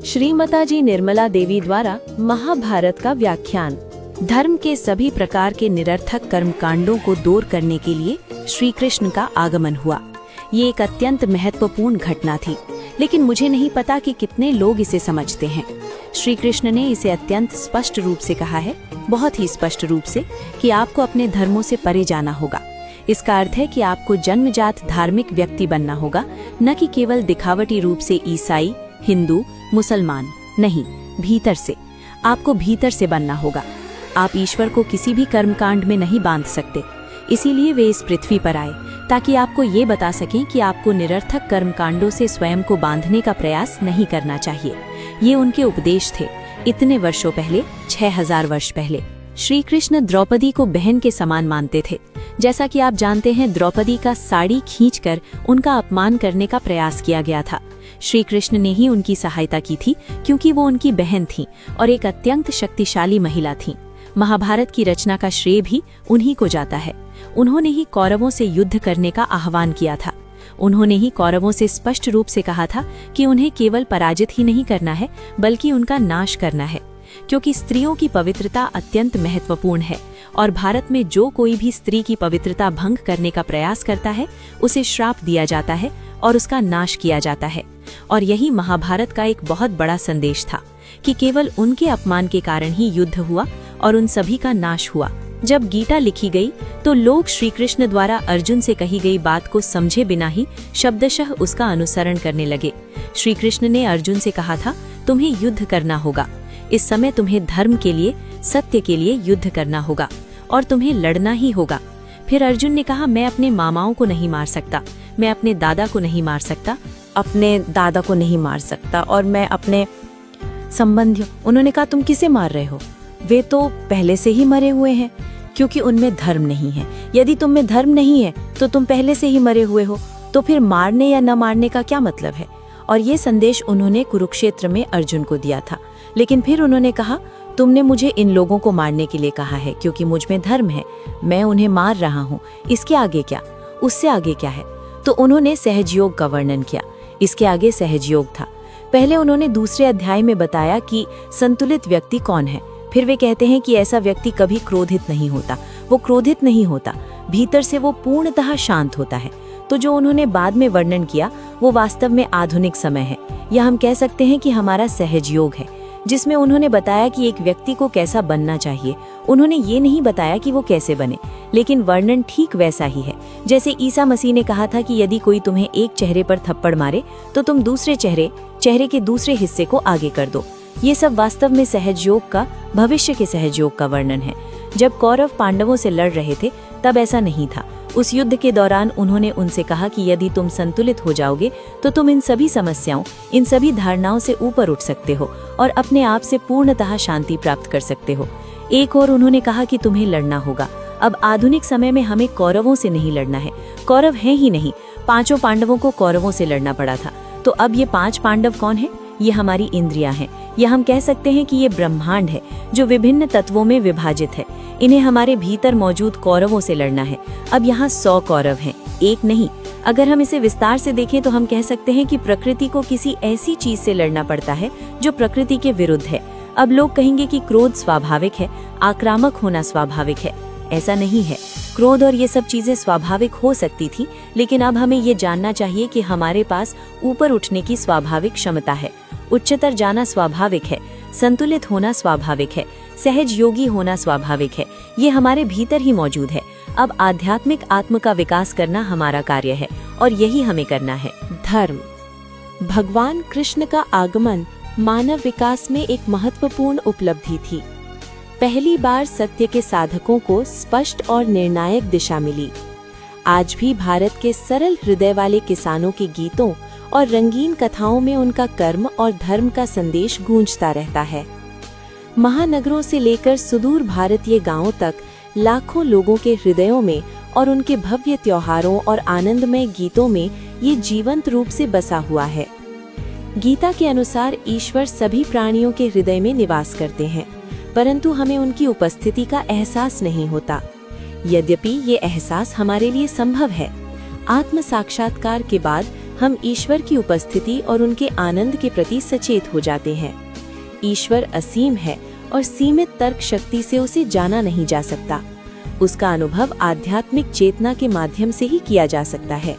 श्रीमताजी निर्मला देवी द्वारा महाभारत का व्याख्यान। धर्म के सभी प्रकार के निरर्थक कर्मकांडों को दूर करने के लिए श्री कृष्ण का आगमन हुआ। ये एक अत्यंत महत्वपूर्ण घटना थी, लेकिन मुझे नहीं पता कि कितने लोग इसे समझते हैं। श्री कृष्ण ने इसे अत्यंत स्पष्ट रूप से कहा है, बहुत ही स्पष्ट रूप से, कि आपको अपने धर्मों से परे जाना होगा। इसका अर्थ है कि आपको जन्मजात धार्मिक व्यक्ति बनना होगा, न कि केवल दिखावटी रूप से ईसाई, हिंदू, मुसलमान। नहीं, भीतर से। आपको भीतर से बनना होगा। आप ईश्वर को किसी भी कर्मकांड में नहीं बांध सकते। इसीलिए वे इस पृथ्वी पर आए, ताकि आपको ये बता सकें कि आपको निरर्थक कर्मकांडों से स्वयं को बांधने का प्रयास नहीं करना चाहिए। ये उनके उपदेश थे, इतने वर्षों पहले, 6000 वर्ष पहले। श्री कृष्ण द्रौपदी को बहन के समान मानते थे। जैसा कि आप जानते हैं, द्रौपदी का साड़ी खींचकर उनका अपमान करने का प्रयास किया गया था। श्री कृष्ण ने ही उनकी सहायता की थी, क्योंकि वो उनकी बहन थीं और एक अत्यंत शक्तिशाली महिला थीं। महाभारत की रचना का श्रेय भी उन्हीं को जाता है। उन्होंने ही कौरवों से युद्ध करने का आह्वान किया था। उन्होंने ही कौरवों से स्पष्ट रूप से कहा था कि उन्हें केवल पराजित ही नहीं करना है, बल्कि उनका नाश करना है, क्योंकि स्त्रियों की पवित्रता अत्यंत महत्वपूर्ण है और भारत में जो कोई भी स्त्री की पवित्रता भंग करने का प्रयास करता है, उसे श्राप दिया जाता है और उसका नाश किया जाता है। और यही महाभारत का एक बहुत बड़ा संदेश था कि केवल उनके अपमान के कारण ही युद्ध हुआ और उन सभी का नाश हुआ। जब गीता लिखी गई तो लोग श्री कृष्ण द्वारा अर्जुन से कही गई बात को समझे बिना ही शब्दशः उसका अनुसरण करने लगे। श्री कृष्ण ने अर्जुन से कहा था, तुम्हें युद्ध करना होगा। इस समय तुम्हें धर्म के लिए, सत्य के लिए युद्ध करना होगा और तुम्हें लड़ना ही होगा। फिर अर्जुन ने कहा, मैं अपने मामाओं को नहीं मार सकता, मैं अपने दादा को नहीं मार सकता, और मैं अपने संबंधियों। उन्होंने कहा, तुम किसे मार रहे हो? वे तो पहले से ही मरे हुए हैं, क्योंकि उनमें धर्म नहीं है। यदि तुम में धर्म नहीं है तो तुम पहले से ही मरे हुए हो, तो फिर मारने या न मारने का क्या मतलब है? और ये संदेश उन्होंने कुरुक्षेत्र में अर्जुन को दिया था। लेकिन फिर उन्होंने कहा, तुमने मुझे इन लोगों को मारने के लिए कहा है, क्योंकि मुझ में धर्म है, मैं उन्हें मार रहा हूँ। इसके आगे क्या? उससे आगे क्या है? तो उन्होंने सहजयोग का वर्णन किया। इसके आगे सहजयोग था। पहले उन्होंने दूसरे अध्याय में बताया कि संतुलित व्यक्ति कौन है। फिर वे कहते हैं कि ऐसा व्यक्ति कभी क्रोधित नहीं होता। वो क्रोधित नहीं होता, भीतर से वो पूर्णतः शांत होता है। तो जो उन्होंने बाद में वर्णन किया वो वास्तव में आधुनिक समय है, या हम कह सकते हैं कि हमारा सहजयोग है, जिसमें उन्होंने बताया कि एक व्यक्ति को कैसा बनना चाहिए। उन्होंने ये नहीं बताया कि वो कैसे बने, लेकिन वर्णन ठीक वैसा ही है। जैसे ईसा मसीह ने कहा था कि यदि कोई तुम्हें एक चेहरे पर थप्पड़ मारे तो तुम दूसरे चेहरे के दूसरे हिस्से को आगे कर दो। ये सब वास्तव में सहजयोग का, भविष्य के सहजयोग का वर्णन है। जब कौरव पांडवों से लड़ रहे थे तब ऐसा नहीं था। उस युद्ध के दौरान उन्होंने उनसे कहा कि यदि तुम संतुलित हो जाओगे तो तुम इन सभी समस्याओं, इन सभी धारणाओं से ऊपर उठ सकते हो और अपने आप से पूर्णतः शांति प्राप्त कर सकते हो। एक और उन्होंने कहा कि तुम्हें लड़ना होगा। अब आधुनिक समय में हमें कौरवों से नहीं लड़ना है। कौरव हैं ही नहीं, 5 पांडवों को कौरवों से लड़ना पड़ा था। तो अब ये 5 पांडव कौन है? ये हमारी इंद्रियां हैं, या हम कह सकते हैं कि ये ब्रह्मांड है जो विभिन्न तत्वों में विभाजित है। इन्हें हमारे भीतर मौजूद कौरवों से लड़ना है। अब यहाँ 100 कौरव हैं, एक नहीं। अगर हम इसे विस्तार से देखें तो हम कह सकते हैं कि प्रकृति को किसी ऐसी चीज से लड़ना पड़ता है जो प्रकृति के विरुद्ध है। अब लोग कहेंगे कि क्रोध स्वाभाविक है, आक्रामक होना स्वाभाविक है। ऐसा नहीं है। क्रोध और ये सब चीजें स्वाभाविक हो सकती थी, लेकिन अब हमें ये जानना चाहिए कि हमारे पास ऊपर उठने की स्वाभाविक क्षमता है। उच्चतर जाना स्वाभाविक है, संतुलित होना स्वाभाविक है, सहज योगी होना स्वाभाविक है। ये हमारे भीतर ही मौजूद है। अब आध्यात्मिक आत्म का विकास करना हमारा कार्य है और यही हमें करना है। धर्म। भगवान कृष्ण का आगमन मानव विकास में एक महत्वपूर्ण उपलब्धि थी। पहली बार सत्य के साधकों को स्पष्ट और निर्णायक दिशा मिली। आज भी भारत के सरल हृदय वाले किसानों के गीतों और रंगीन कथाओं में उनका कर्म और धर्म का संदेश गूंजता रहता है। महानगरों से लेकर सुदूर भारतीय गांवों तक लाखों लोगों के हृदयों में और उनके भव्य त्योहारों और आनंदमय गीतों में ये जीवंत रूप से बसा हुआ है। गीता के अनुसार ईश्वर सभी प्राणियों के हृदय में निवास करते हैं, परंतु हमें उनकी उपस्थिति का एहसास नहीं होता। यद्यपि ये एहसास हमारे लिए संभव है। आत्म साक्षात्कार के बाद हम ईश्वर की उपस्थिति और उनके आनंद के प्रति सचेत हो जाते हैं। ईश्वर असीम है और सीमित तर्क शक्ति से उसे जाना नहीं जा सकता। उसका अनुभव आध्यात्मिक चेतना के माध्यम से ही किया जा सकता है।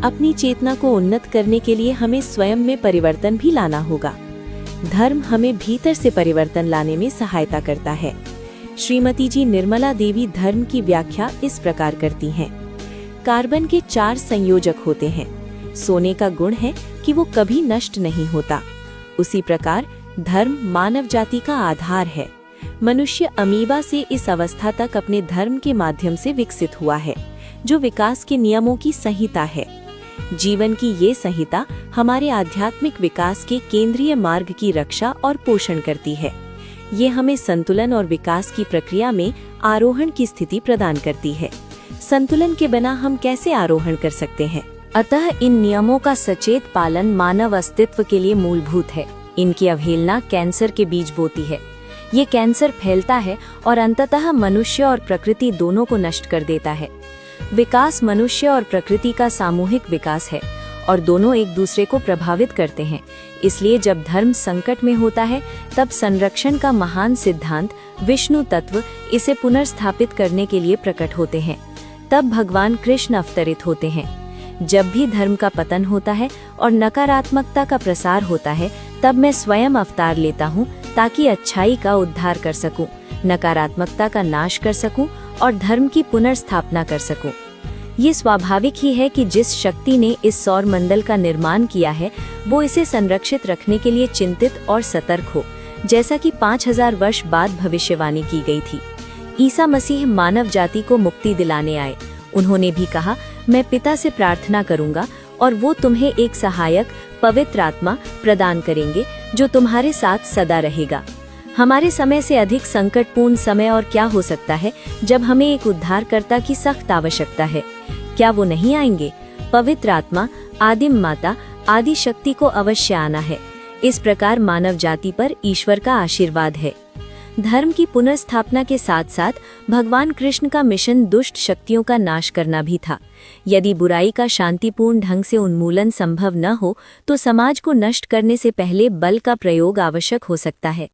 अपनी चेतना को उन्नत करने के लिए हमें स्वयं में परिवर्तन भी लाना होगा। धर्म हमें भीतर से परिवर्तन लाने में सहायता करता है। श्रीमती जी निर्मला देवी धर्म की व्याख्या इस प्रकार करती हैं। कार्बन के 4 संयोजक होते हैं। सोने का गुण है कि वो कभी नष्ट नहीं होता। उसी प्रकार धर्म मानव जाति का आधार है। मनुष्य अमीबा से इस अवस्था तक अपने धर्म के माध्यम से विकसित हुआ है, जो विकास के नियमों की संहिता है। जीवन की ये संहिता हमारे आध्यात्मिक विकास के केंद्रीय मार्ग की रक्षा और पोषण करती है। ये हमें संतुलन और विकास की प्रक्रिया में आरोहण की स्थिति प्रदान करती है। संतुलन के बिना हम कैसे आरोहण कर सकते हैं? अतः इन नियमों का सचेत पालन मानव अस्तित्व के लिए मूलभूत है। इनकी अवहेलना कैंसर के बीज बोती है। ये कैंसर फैलता है और अंततः मनुष्य और प्रकृति दोनों को नष्ट कर देता है। विकास मनुष्य और प्रकृति का सामूहिक विकास है और दोनों एक दूसरे को प्रभावित करते हैं। इसलिए जब धर्म संकट में होता है, तब संरक्षण का महान सिद्धांत विष्णु तत्व इसे पुनर्स्थापित करने के लिए प्रकट होते हैं। तब भगवान कृष्ण अवतरित होते हैं। जब भी धर्म का पतन होता है और नकारात्मकता का प्रसार होता है, तब मैं स्वयं अवतार लेता हूँ ताकि अच्छाई का उद्धार कर सकूं, नकारात्मकता का नाश कर सकूं और धर्म की पुनर्स्थापना कर सकूं। ये स्वाभाविक ही है कि जिस शक्ति ने इस सौर मंडल का निर्माण किया है, वो इसे संरक्षित रखने के लिए चिंतित और सतर्क हो, जैसा कि 5000 वर्ष बाद भविष्यवाणी की गई थी। ईसा मसीह मानव जाति को मुक्ति दिलाने आए। उन्होंने भी कहा, मैं पिता से प्रार्थना करूंगा और वो तुम्हें एक सहायक पवित्र आत्मा प्रदान करेंगे जो तुम्हारे साथ सदा रहेगा। हमारे समय से अधिक संकटपूर्ण समय और क्या हो सकता है जब हमें एक उद्धारकर्ता की सख्त आवश्यकता है। क्या वो नहीं आएंगे? पवित्र आत्मा, आदिम माता, आदि शक्ति को अवश्य आना है। इस प्रकार मानव जाति पर ईश्वर का आशीर्वाद है। धर्म की पुनर्स्थापना के साथ साथ भगवान कृष्ण का मिशन दुष्ट शक्तियों का नाश करना भी था। यदि बुराई का शांतिपूर्ण ढंग से उन्मूलन संभव न हो, तो समाज को नष्ट करने से पहले बल का प्रयोग आवश्यक हो सकता है।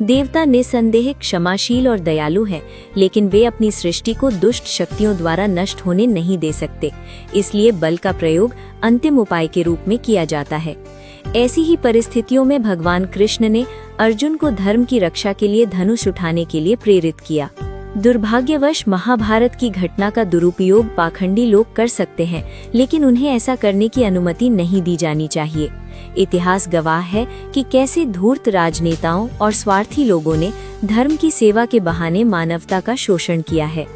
देवता निसंदेह क्षमाशील और दयालु हैं, लेकिन वे अपनी सृष्टि को दुष्ट शक्तियों द्वारा नष्ट होने नहीं दे सकते। इसलिए बल का प्रयोग अंतिम उपाय के रूप में किया जाता है। ऐसी ही परिस्थितियों में भगवान कृष्ण ने अर्जुन को धर्म की रक्षा के लिए धनुष उठाने के लिए प्रेरित किया। दुर्भाग्यवश महाभारत की घटना का दुरुपयोग पाखंडी लोग कर सकते हैं, लेकिन उन्हें ऐसा करने की अनुमति नहीं दी जानी चाहिए। इतिहास गवाह है कि कैसे धूर्त राजनेताओं और स्वार्थी लोगों ने धर्म की सेवा के बहाने मानवता का शोषण किया है।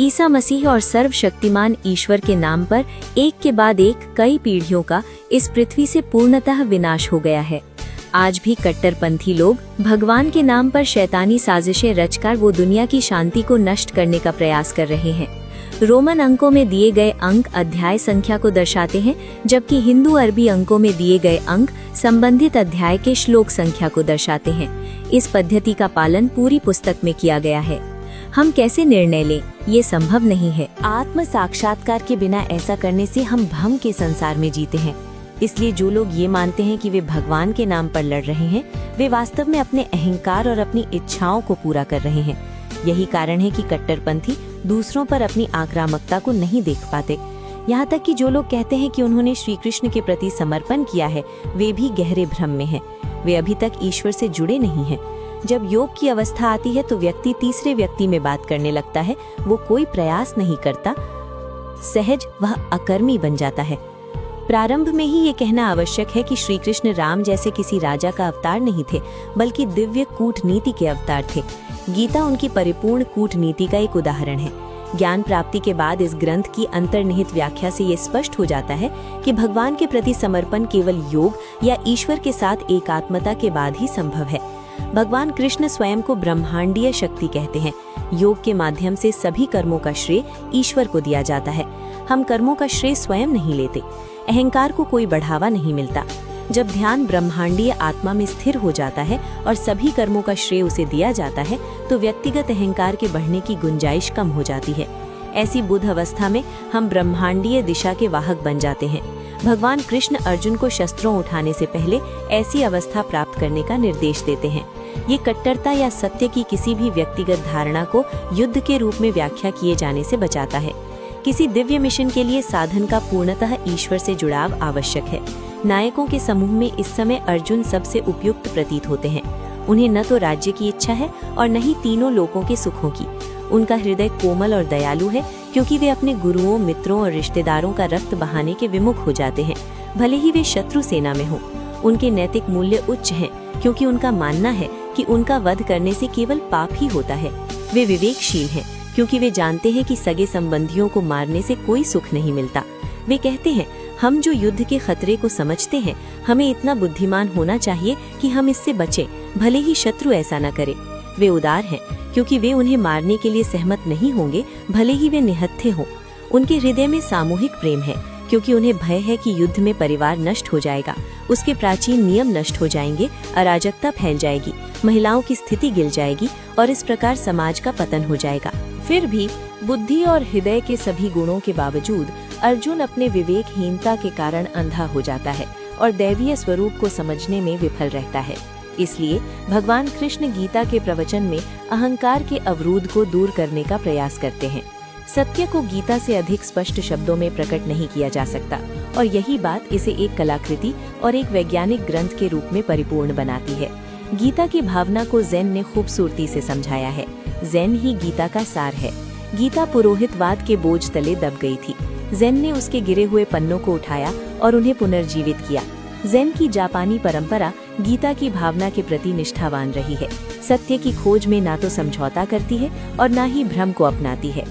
ईसा मसीह और सर्वशक्तिमान ईश्वर के नाम पर एक के बाद एक कई पीढ़ियों का इस पृथ्वी से पूर्णतः विनाश हो गया है। आज भी कट्टरपंथी लोग भगवान के नाम पर शैतानी साजिशें रचकर वो दुनिया की शांति को नष्ट करने का प्रयास कर रहे हैं। रोमन अंकों में दिए गए अंक अध्याय संख्या को दर्शाते हैं, जबकि हिंदू अरबी अंकों में दिए गए अंक संबंधित अध्याय के श्लोक संख्या को दर्शाते हैं। इस पद्धति का पालन पूरी पुस्तक में किया गया है। हम कैसे निर्णय लें, ये संभव नहीं है। आत्म साक्षात्कार के बिना ऐसा करने से हम भ्रम के संसार में जीते हैं। इसलिए जो लोग ये मानते हैं कि वे भगवान के नाम पर लड़ रहे हैं, वे वास्तव में अपने अहंकार और अपनी इच्छाओं को पूरा कर रहे हैं। यही कारण है कि कट्टरपंथी दूसरों पर अपनी आक्रामकता को नहीं देख पाते। यहाँ तक कि जो लोग कहते हैं कि उन्होंने श्री कृष्ण के प्रति समर्पण किया है, वे भी गहरे भ्रम में हैं। वे अभी तक ईश्वर से जुड़े नहीं हैं। जब योग की अवस्था आती है तो व्यक्ति तीसरे व्यक्ति में बात करने लगता है। वो कोई प्रयास नहीं करता, सहज वह अकर्मी बन जाता है। प्रारंभ में ही ये कहना आवश्यक है कि श्री कृष्ण राम जैसे किसी राजा का अवतार नहीं थे, बल्कि दिव्य कूटनीति के अवतार थे। गीता उनकी परिपूर्ण कूटनीति का एक उदाहरण है। ज्ञान प्राप्ति के बाद इस ग्रंथ की अंतर्निहित व्याख्या से ये स्पष्ट हो जाता है कि भगवान के प्रति समर्पण केवल योग या ईश्वर के साथ एकात्मता के बाद ही संभव है। भगवान कृष्ण स्वयं को ब्रह्मांडीय शक्ति कहते हैं। योग के माध्यम से सभी कर्मों का श्रेय ईश्वर को दिया जाता है। हम कर्मों का श्रेय स्वयं नहीं लेते। अहंकार को कोई बढ़ावा नहीं मिलता। जब ध्यान ब्रह्मांडीय आत्मा में स्थिर हो जाता है और सभी कर्मों का श्रेय उसे दिया जाता है, तो व्यक्तिगत अहंकार के बढ़ने की गुंजाइश कम हो जाती है। ऐसी बुद्ध अवस्था में हम ब्रह्मांडीय दिशा के वाहक बन जाते हैं। भगवान कृष्ण अर्जुन को शस्त्रों उठाने से पहले ऐसी अवस्था प्राप्त करने का निर्देश देते हैं। ये कट्टरता या सत्य की किसी भी व्यक्तिगत धारणा को युद्ध के रूप में व्याख्या किए जाने से बचाता है। किसी दिव्य मिशन के लिए साधन का पूर्णतः ईश्वर से जुड़ाव आवश्यक है। नायकों के समूह में इस समय अर्जुन सबसे उपयुक्त प्रतीत होते हैं। उन्हें न तो राज्य की इच्छा है और न ही तीनों लोकों के सुखों की। उनका हृदय कोमल और दयालु है, क्योंकि वे अपने गुरुओं, मित्रों और रिश्तेदारों का रक्त बहाने के विमुख हो जाते हैं, भले ही वे शत्रु सेना में हों। उनके नैतिक मूल्य उच्च हैं, क्योंकि उनका मानना है कि उनका वध करने से केवल पाप ही होता है। वे विवेकशील हैं, क्योंकि वे जानते हैं कि सगे संबंधियों को मारने से कोई सुख नहीं मिलता। वे कहते हैं, हम जो युद्ध के खतरे को समझते हैं, हमें इतना बुद्धिमान होना चाहिए कि हम इससे बचें, भले ही शत्रु ऐसा न करे। वे उदार हैं, क्योंकि वे उन्हें मारने के लिए सहमत नहीं होंगे, भले ही वे निहत्थे हों। उनके हृदय में सामूहिक प्रेम है, क्योंकि उन्हें भय है कि युद्ध में परिवार नष्ट हो जाएगा, उसके प्राचीन नियम नष्ट हो जाएंगे, अराजकता फैल जाएगी, महिलाओं की स्थिति गिर जाएगी और इस प्रकार समाज का पतन हो जाएगा। फिर भी बुद्धि और हृदय के सभी गुणों के बावजूद अर्जुन अपने विवेकहीनता के कारण अंधा हो जाता है और दैवीय स्वरूप को समझने में विफल रहता है। इसलिए भगवान कृष्ण गीता के प्रवचन में अहंकार के अवरोध को दूर करने का प्रयास करते हैं। सत्य को गीता से अधिक स्पष्ट शब्दों में प्रकट नहीं किया जा सकता, और यही बात इसे एक कलाकृति और एक वैज्ञानिक ग्रंथ के रूप में परिपूर्ण बनाती है। गीता की भावना को ज़ेन ने खूबसूरती से समझाया है। ज़ेन ही गीता का सार है। गीता पुरोहितवाद के बोझ तले दब गई थी। ज़ेन ने उसके गिरे हुए पन्नों को उठाया और उन्हें पुनर्जीवित किया। ज़ेन की जापानी परंपरा गीता की भावना के प्रति निष्ठावान रही है। सत्य की खोज में ना तो समझौता करती है और ना ही भ्रम को अपनाती है।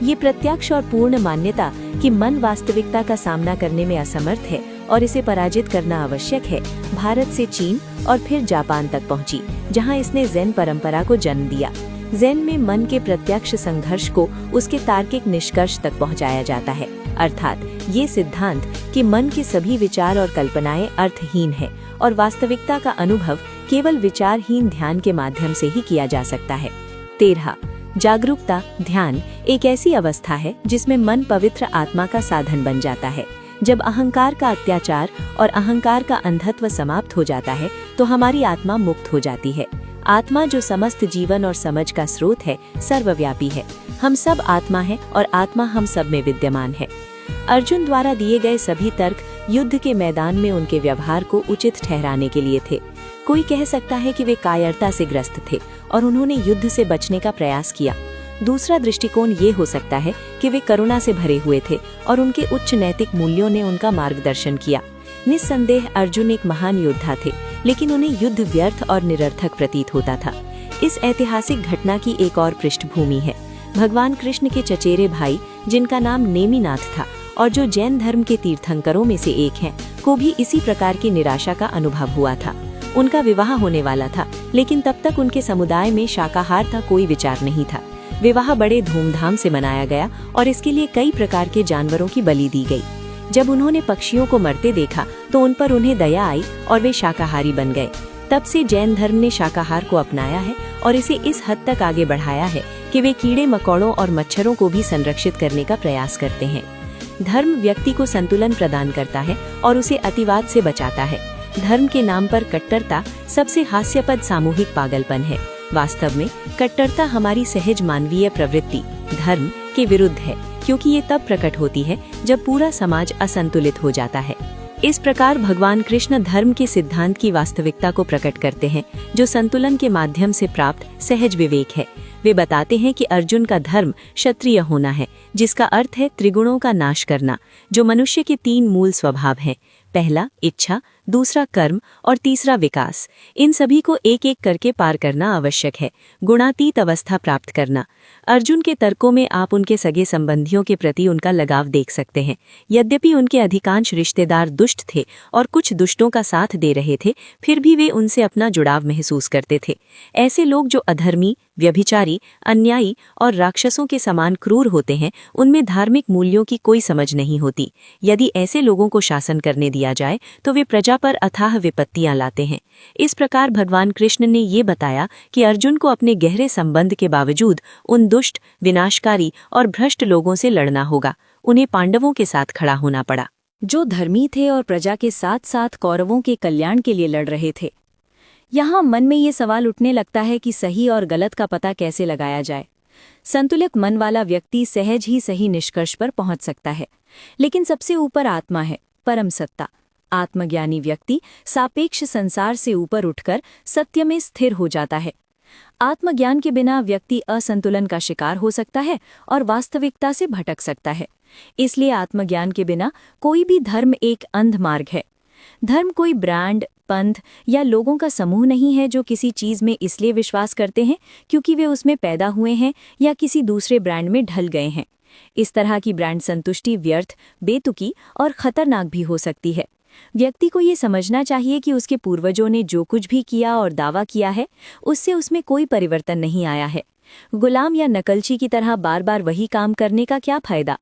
ये प्रत्यक्ष और पूर्ण मान्यता कि मन वास्तविकता का सामना करने में असमर्थ है और इसे पराजित करना आवश्यक है, भारत से चीन और फिर जापान तक पहुंची, जहां इसने ज़ेन परंपरा को जन्म दिया। ज़ेन में मन के प्रत्यक्ष संघर्ष को उसके तार्किक निष्कर्ष तक पहुंचाया जाता है, अर्थात ये सिद्धांत कि मन के सभी विचार और कल्पनाएं अर्थहीन है और वास्तविकता का अनुभव केवल विचारहीन ध्यान के माध्यम से ही किया जा सकता है। 13. जागरूकता ध्यान एक ऐसी अवस्था है जिसमें मन पवित्र आत्मा का साधन बन जाता है। जब अहंकार का अत्याचार और अहंकार का अंधत्व समाप्त हो जाता है तो हमारी आत्मा मुक्त हो जाती है। आत्मा जो समस्त जीवन और समझ का स्रोत है, सर्वव्यापी है। हम सब आत्मा है और आत्मा हम सब में विद्यमान है। अर्जुन द्वारा दिए गए सभी तर्क युद्ध के मैदान में उनके व्यवहार को उचित ठहराने के लिए थे। कोई कह सकता है कि वे कायरता से ग्रस्त थे और उन्होंने युद्ध से बचने का प्रयास किया। दूसरा दृष्टिकोण ये हो सकता है कि वे करुणा से भरे हुए थे और उनके उच्च नैतिक मूल्यों ने उनका मार्गदर्शन किया। निस्संदेह अर्जुन एक महान योद्धा थे, लेकिन उन्हें युद्ध व्यर्थ और निरर्थक प्रतीत होता था। इस ऐतिहासिक घटना की एक और पृष्ठभूमि है। भगवान कृष्ण के चचेरे भाई, जिनका नाम नेमिनाथ था और जो जैन धर्म के तीर्थंकरों में से एक हैं, को भी इसी प्रकार की निराशा का अनुभव हुआ था। उनका विवाह होने वाला था, लेकिन तब तक उनके समुदाय में शाकाहार का कोई विचार नहीं था। विवाह बड़े धूमधाम से मनाया गया और इसके लिए कई प्रकार के जानवरों की बलि दी गई। जब उन्होंने पक्षियों को मरते देखा तो उन पर उन्हें दया आई और वे शाकाहारी बन गए। तब से जैन धर्म ने शाकाहार को अपनाया है और इसे इस हद तक आगे बढ़ाया है कि वे कीड़े मकोड़ों और मच्छरों को भी संरक्षित करने का प्रयास करते हैं। धर्म व्यक्ति को संतुलन प्रदान करता है और उसे अतिवाद से बचाता है। धर्म के नाम पर कट्टरता सबसे हास्यास्पद सामूहिक पागलपन है। वास्तव में कट्टरता हमारी सहज मानवीय प्रवृत्ति धर्म के विरुद्ध है, क्योंकि ये तब प्रकट होती है जब पूरा समाज असंतुलित हो जाता है। इस प्रकार भगवान कृष्ण धर्म के सिद्धांत की वास्तविकता को प्रकट करते हैं, जो संतुलन के माध्यम से प्राप्त सहज विवेक है। वे बताते हैं कि अर्जुन का धर्म क्षत्रिय होना है, जिसका अर्थ है त्रिगुणों का नाश करना, जो मनुष्य के 3 मूल स्वभाव हैं। पहला इच्छा, दूसरा कर्म और तीसरा विकास। इन सभी को एक एक करके पार करना आवश्यक है, गुणातीत अवस्था प्राप्त करना। अर्जुन के तर्कों में आप उनके सगे संबंधियों के प्रति उनका लगाव देख सकते हैं। यद्यपि उनके अधिकांश रिश्तेदार दुष्ट थे और कुछ दुष्टों का साथ दे रहे थे, फिर भी वे उनसे अपना जुड़ाव महसूस करते थे। ऐसे लोग जो अधर्मी, व्यभिचारी, अन्यायी और राक्षसों के समान क्रूर होते हैं, उनमें धार्मिक मूल्यों की कोई समझ नहीं होती। यदि ऐसे लोगों को शासन करने दिया जाए तो वे प्रजा पर अथाह विपत्तियां लाते हैं। इस प्रकार भगवान कृष्ण ने ये बताया कि अर्जुन को अपने गहरे संबंध के बावजूद उन दुष्ट, विनाशकारी और भ्रष्ट लोगों से लड़ना होगा। उन्हें पांडवों के साथ खड़ा होना पड़ा। जो धर्मी थे और प्रजा के साथ साथ कौरवों के कल्याण के लिए लड़ रहे थे। यहाँ मन में ये सवाल उठने लगता है कि सही और गलत का पता कैसे लगाया जाए। संतुलित मन वाला व्यक्ति सहज ही सही निष्कर्ष पर पहुंच सकता है, लेकिन सबसे ऊपर आत्मा है, परम सत्ता। आत्मज्ञानी व्यक्ति सापेक्ष संसार से ऊपर उठकर सत्य में स्थिर हो जाता है। आत्मज्ञान के बिना व्यक्ति असंतुलन का शिकार हो सकता है और वास्तविकता से भटक सकता है। इसलिए आत्मज्ञान के बिना कोई भी धर्म एक अंध मार्ग है। धर्म कोई ब्रांड, पंथ या लोगों का समूह नहीं है जो किसी चीज में इसलिए विश्वास करते हैं क्योंकि वे उसमें पैदा हुए हैं या किसी दूसरे ब्रांड में ढल गए हैं। इस तरह की ब्रांड संतुष्टि व्यर्थ, बेतुकी और खतरनाक भी हो सकती है। व्यक्ति को ये समझना चाहिए कि उसके पूर्वजों ने जो कुछ भी किया और दावा किया है, उससे उसमें कोई परिवर्तन नहीं आया है। गुलाम या नकलची की तरह बार बार वही काम करने का क्या फायदा?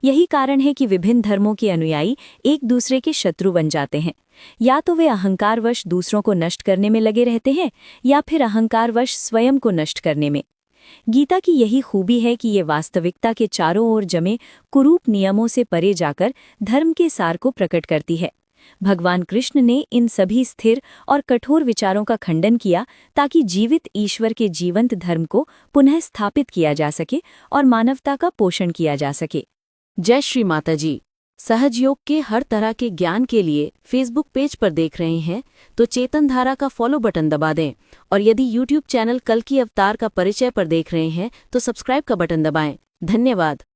यही कारण है कि विभिन्न धर्मों के अनुयायी एक दूसरे के शत्रु बन जाते हैं। या तो वे अहंकारवश दूसरों को नष्ट करने में लगे रहते हैं या फिर अहंकारवश स्वयं को नष्ट करने में। गीता की यही खूबी है कि ये वास्तविकता के चारों ओर जमे कुरूप नियमों से परे जाकर धर्म के सार को प्रकट करती है। भगवान कृष्ण ने इन सभी स्थिर और कठोर विचारों का खंडन किया ताकि जीवित ईश्वर के जीवंत धर्म को पुनः स्थापित किया जा सके और मानवता का पोषण किया जा सके। जय श्री माता जी। सहज योग के हर तरह के ज्ञान के लिए फेसबुक पेज पर देख रहे हैं तो चेतन धारा का फॉलो बटन दबा दें, और यदि यूट्यूब चैनल कल की अवतार का परिचय पर देख रहे हैं तो सब्सक्राइब का बटन दबाएं। धन्यवाद।